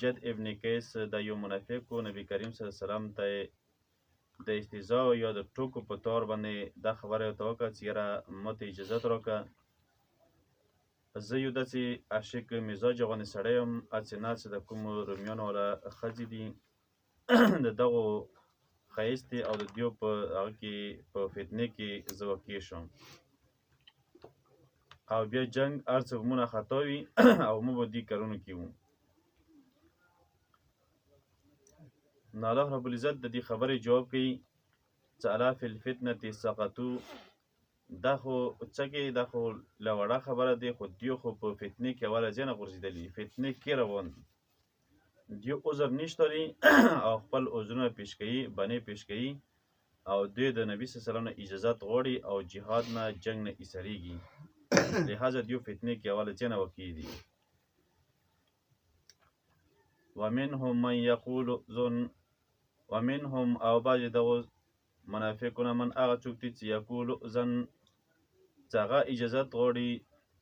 جد ابن قیس د یو منافق نبی کریم صلی الله علیه وسلم ته د استهزاء یا د ټوکو په طور باندې دا خبره ورته وکړه چې یاره ماته اجازت راکړه، زه یو داسې عاشق مزاج غوندې سړی یم هسې نه چې د کومو رومیانو والا ښځې دي د دغو ښایستې او د دیو په هغه کې په فتنې کې زه واقع شم او بیا جنگ هر څه مونه خطا وي او موږ به دې کارونو کې وو. نو الله رب العزت د دې خبرې جواب کوي چې الا فی الفتنة سقطوا، دا خو څه کې دا خو له وړه خبره دی، خو دیو خو په فتنې کې اوله ځای نه غورځېدلي، فتنې کې روان دي، دیو عذر نشته لري او خپل عذرونه پیش کوي، بنې پیش کوي او دوی د نبي صلی الله علیه وسلم نه اجازت غواړي او جهاد نه جنگ نه ایسریږي، لہذا دیو فتنې کې اوله ځای نه واقع دي. ومنهم من یقول ظن، ومنهم او بعضې دغو منافقونه من هغه څوک دي چې یقول ظن چې هغه اجازت غواړي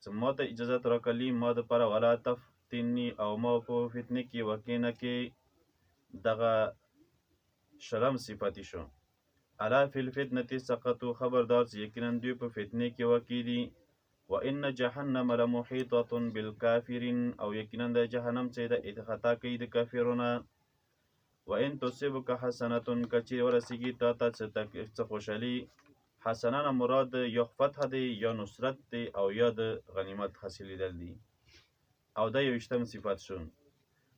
چې ما ته اجازت راکړي ما دپاره ولا تفتني او ما په فتنې کې واقع نه کې دغه شلم صفاتي شو. الا فی الفتنة سقطوا، خبردار چې یقینا دوی په فتنې کې واقع دي. وان جهنم لمحیطة بالکافرین، او یقینا د جهنم چې د احاطه کوي د کافرونه. وان تصبک حسنة، کچې ورسیږي تا ته څه خوشحالي، حسنه نه مراد یا فتح دی یا نصرت دی او یا د غنیمت حاصلیدل دی، او دا یویشتم صفت شو.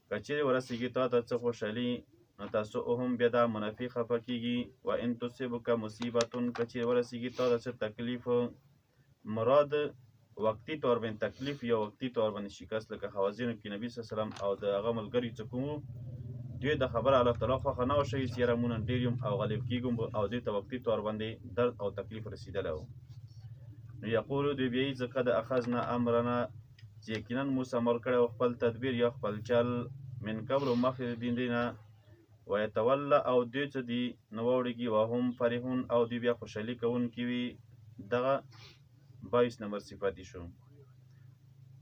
کچې ورسیږي تا ته څه خوشحالي نو تسؤهم بیا دا منافق خفه کېږي. وان تصبک مصیبة، کچې ورسیږي تا ته څه تکلیف، مراد وقتی طور باندې تکلیف یا وقتی طور باندې شکست، لکه حوازینو کې نبی صلی الله علیه وسلم او د هغه ملګري چې کومو دوی د خبره الله تعالی خوښه نه وشوي چې یاره مونږ نن ډېر یم او غالب کېږم او دوی ته وقتي طور باندې درد او تکلیف رسېدلی و. نو یقولو دوی بیا یي چې قد اخذنا امرنا، چې یقینا موږ سمول کړی و خپل تدبیر یا خپل چل من قبل مخکې د دې نه. ویتوله، او دوی څه دي نه واوړېږي وهم فرحون، او دوی بیا خوشحالي کوونکي وي. دغه 22 نمبر صفاتي شو.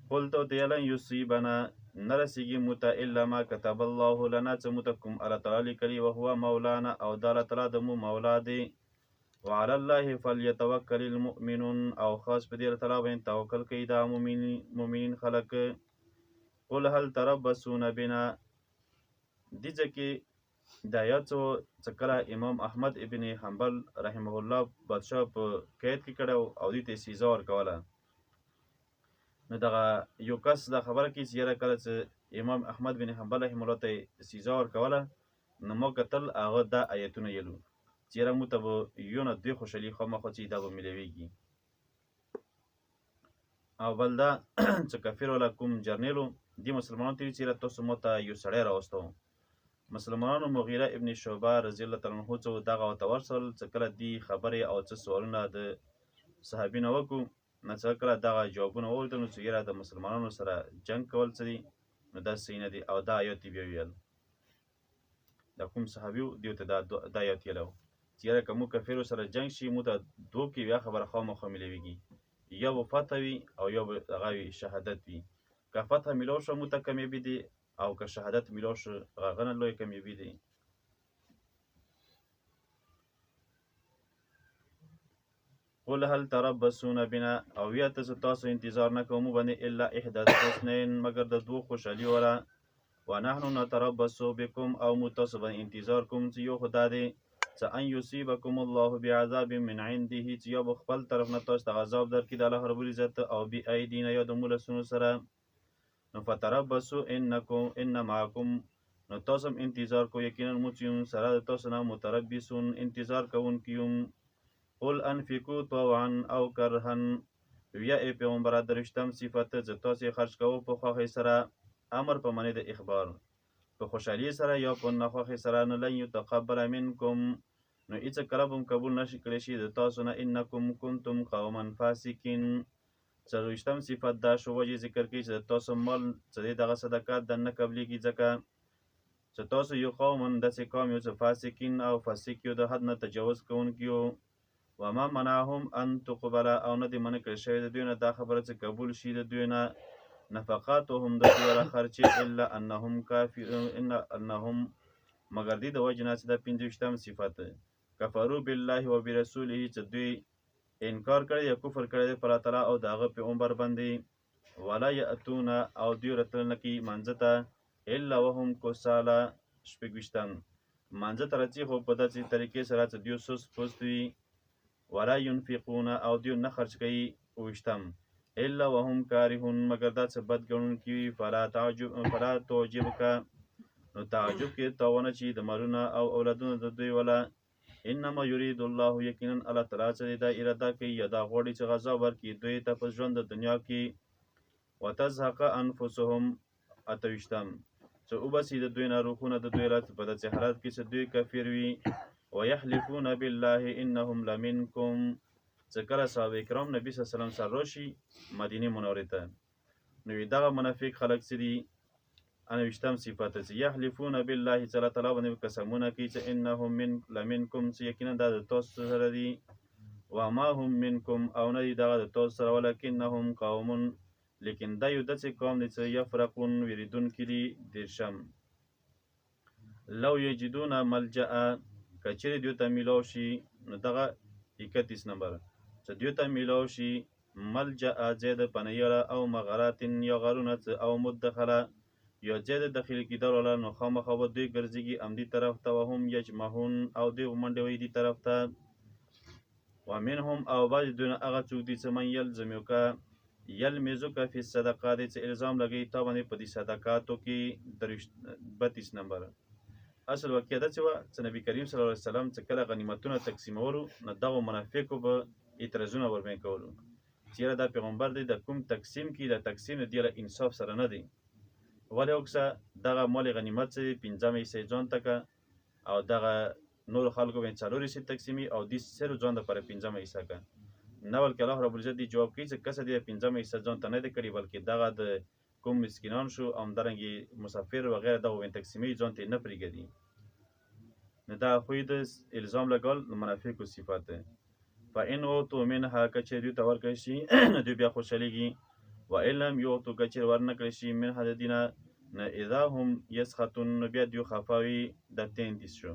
قلت ورته لن یصیبنا، نه رسېږي موږ ته الا ما کتب الله لنا، څه موږ ته کوم الله تعالی لیکلي، وهو مولانا، او دا الله تعالی د مو مولا دی. وعلى الله فلیتوکل المؤمنون، او خاص په دې الله تعالی باندې توکل کوي دا مؤمنین خلک. قل هل تربصون بنا، دې ځای کې دا آیات څه کله امام احمد ابن حنبل رحمه الله بادشاه په قید کې کړی او دوی ته استهزا ورکوله. نو دغه یو کس دا خبره کوي چې یاره کله چې امام احمد بن حنبل رحمه الله ته استهزا ورکوله نو ما کتل هغه دا آیتونه یلو چې یاره موږ ته به یو نه دوی خوشحالي خامخا چې دا به میلاویږي. او بل دا چې کافر والا کوم جرنیلو دې مسلمانانو ته ویل چې یاره تاسو ما ته یو سړی راوستو. مسلمانانو مغیره ابن شعبه رضی الله تعالی عنه څه دغه ورته ورسول چې کله دې خبرې او څه سوالونه د صحابي نه وکړو نو څه کله دغه جوابونه وویل نو چې یاره د مسلمانانو سره جنګ کول څه دي نو دا صحیح نه دي. او دا آیات یې بیا ویل دا کوم صحابي و دې ته دا آیات یلی و چې یاره که موږ کفرو سره جنګ شي موږ ته دوه کې بیا خبره خامخا میلاویږي، یا به فتح وي او یا به هغه وي شهادت وي. که فتح میلاو شو موږ ته کامیابي دي او که شهادت میلاو شو هغه نه لویه کامیابي دی. قل هل تربصون بنا، او یا ته تاسو انتظار نه کوو موږ باندې الا احدى الحسنین، مگر د دوه خوشحالي والا. ونحن نتربص بكم، او موږ تاسو باندې انتظار کوم چې یو خدا دی چې ان یصیبکم الله بعذاب من عنده، چې یو به خپل طرف نه تاسو ته عذاب درکړي د الله رب العزت او بایدینا یا د مو لاسونو سره. نو فتربصوا ان معکم، نو تاسو هم انتظار کو یقینا موږ چې یو سره د تاسو نه متربصون انتظار کوونکي یو. قل انفقوا طوعا او کرها، ویا ای پیغمبره درشتم صفت چې تاسو خرج کوو په خوښۍ سره، امر په معنی د اخبار، په خوشحالي سره یا په ناخوښۍ سره. نو لن یتقبل منکم، نو هیڅ کله به قبول نشي کړی شي د تاسو نه، انکم کنتم قوما فاسقین. څلوېښتم صفت دا شو وجې ذکر کوي چې د تاسو مال چې دی دغه صدقات د نه قبلیږي ځکه چې تاسو یو قوم داسې قوم یو چې فاسقین او فاسق یو د حد نه تجاوز کوونکي یو. وما منعهم ان تقبل، او نه دې منع کړی شوی د دوی نه دا خبره چې قبول شي د دوی نه نفقاتهم د دوی را خرچې الا انهم مگر دې د وجې نه چې د 25 صفت کفروا بالله و برسوله چې دوی انکار کړی یا کفر کړی دی پر الله تعالی او د هغه پیغمبر باندې ولا یأتون او دوی راتلل نه کوي منځه ته الا وهم کسالا 26 منځه ته راځي خو په داسې طریقې سره چې دوی سست پست وي ولا ينفقون او دوی نه خرج کوي 28 الا وهم کارهون مگر دا څه بد ګڼونکي وي فلا تعجبک نو تعجب کې تاونه چې د مالونه او اولادونه د دوی ولا انما یرید الله یقینا الله تعالی چې دا اراده کوي یا دا غوړي چې غذا ورکړي دوی ته په ژوند د دنیا کې وتزهق انفسهم 28 چې وبسي د دوی نه روحونه د دوی رات په داسې حالت کې چې دوی کافر وي ويحلفون بالله انهم لمنکم چې کله صحابه کرام نبی صلی الله علیه وسلم سره راشي مدینه منورې ته نو دغه منافق خلک چې دي 28 صفات چې یحلفون بالله تعالی تعالی باندې قسمونه کوي چې انهم لمنکم چې یقینا د تاسو سره دي وما هم منکم او نه دي دغه د تاسو سره ولکنهم قوم لیکن دا یو داسې قوم دی چې یفرقون ویریدونکي دي دیرشم لو یجدون ملجأ کچری دوی ته میلاو شي نو دغه 31 نمبر چې دوی ته میلاو شي ملجأ زید پنیره او مغارات یا غرونه او مدخله یا زید داخلي کیدل ولا نو خامخا به دوی ګرځيږي امدي طرف ته وهم یجمعون او دوی منډه وي دي طرف ته ومنهم او بعض دون هغه څوک دي چې من یلزمک یلمزک فی الصدقات چې الزام لګي تا باندې په دې صدقاتو کې 32 نمبر اصل واقعیت دا چې نبی کریم صلی الله علیه وسلم چې کله غنیمتونه تقسیمولو نو دغه منافقو به اعتراضونه ورباندې کولو چې دا پیغمبر دی د کوم تقسیم کې د تقسیم دی له انصاف سره نه دی ولی اوکسه دغه مال غنیمت چې 15 حصے ځان تکه او دغه نور خلکو باندې 4 حصے تقسیمي او د سر ځان د پر 15 حصہ کا نو ولکه الله رب العزت دی جواب کوي چې کسه دی 15 حصہ ځان ته نه دی کړی بلکې دغه د کوم مسکینان شو امدارنګي مسافر و غیره دغه باندې تقسیمي ځان ته نه پریږدي نه دا خو د الزام لګول منافق صفات ده فإن اوتو منها کچری تور کشي دوی بیا خوشاليږي وإلم یوتو کچر ورنکړي شي من حدینا نه اذا هم يسخطون بیا دوی خفاوي د 33 شو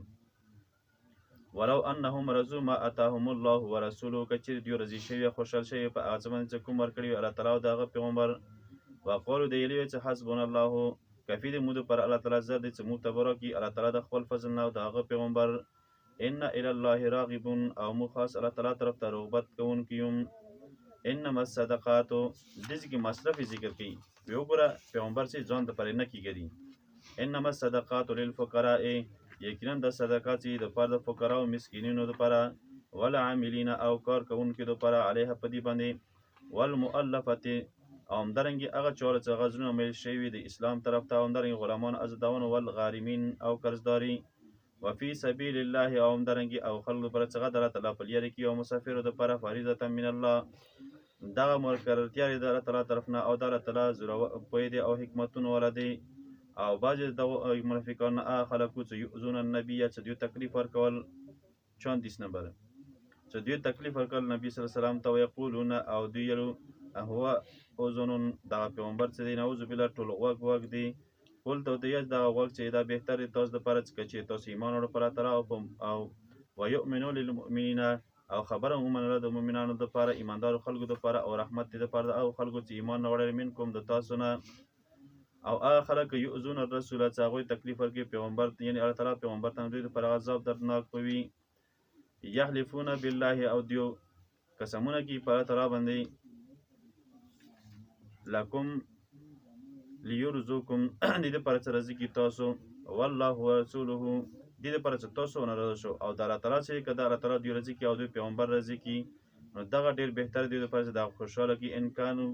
ولو انهم رضوا ما اتاهم الله ورسوله کچر دوی رضی شي خوشال شي په اعظم چې کوم ورکړي الله تعالی او دغه پیغمبر وقالو دی ویلي چې حسبنا الله کفی د مود پر الله تعالی زر دي چې معتبر کی الله تعالی د خپل فضل نه او دغه پیغمبر ان الى الله راغبون او مخاص الله تعالی طرف ته رغبت کوونکیم انما الصدقات دځ کی مصرف ذکر کی یو ګره پیغمبر سي ځان د پر نه کیږي انما الصدقات للفقراء یقینا د صدقات د پر د فقراء او مسکینانو د پر ولا عاملین او کار کوونکو د پر علیه پدی باندې والمؤلفه او همدارنګه هغه چاله چې غزونه مل شوی د اسلام طرف ته همدارنګه غلامان ازداون او غارمین او قرضداري وفي سبيل الله او همدارنګه او خلق پر څنګه د الله تعالی په لري کې او مسافر د پر فریضه من الله دغه مرکرتیا د الله تعالی طرف نه او د الله تعالی زرو په دې او حکمتونه ولدي او باج د منافقان خلقو چې یؤذون النبي چې دوی تکلیف ورکول 34 نمبر چې دوی تکلیف ورکول نبی صلی الله علیه وسلم ته یقولون او دوی هو اوزونون دا پیغمبر چې دی نعوذ بالله ټول وګ دی ول ته دی دا وګ چې دا بهتر تاسو د پاره چې تاسو ایمان ور پر تر او ويؤمنون للمؤمنین او خبره مومنه د مؤمنانو د پاره ایماندار خلکو د پاره او رحمت د پاره او خلکو چې ایمان نه وړل منکم د تاسو نه او هغه خلک یؤذون الرسول چې هغه تکلیف ورکړي پیغمبر یعنی الله تعالی پیغمبر ته دوی پر عذاب دردناک وي یحلفون بالله او دیو قسمونه کی پر تعالی باندې لکم لیرزوکم دې پر څه رزق تاسو والله ورسوله دې پر څه تاسو نه راشو او د الله تعالی چې کده الله تعالی دی رزق او د پیغمبر رزق نو دغه ډیر بهتر دی پر څه د خوشاله کی ان کانو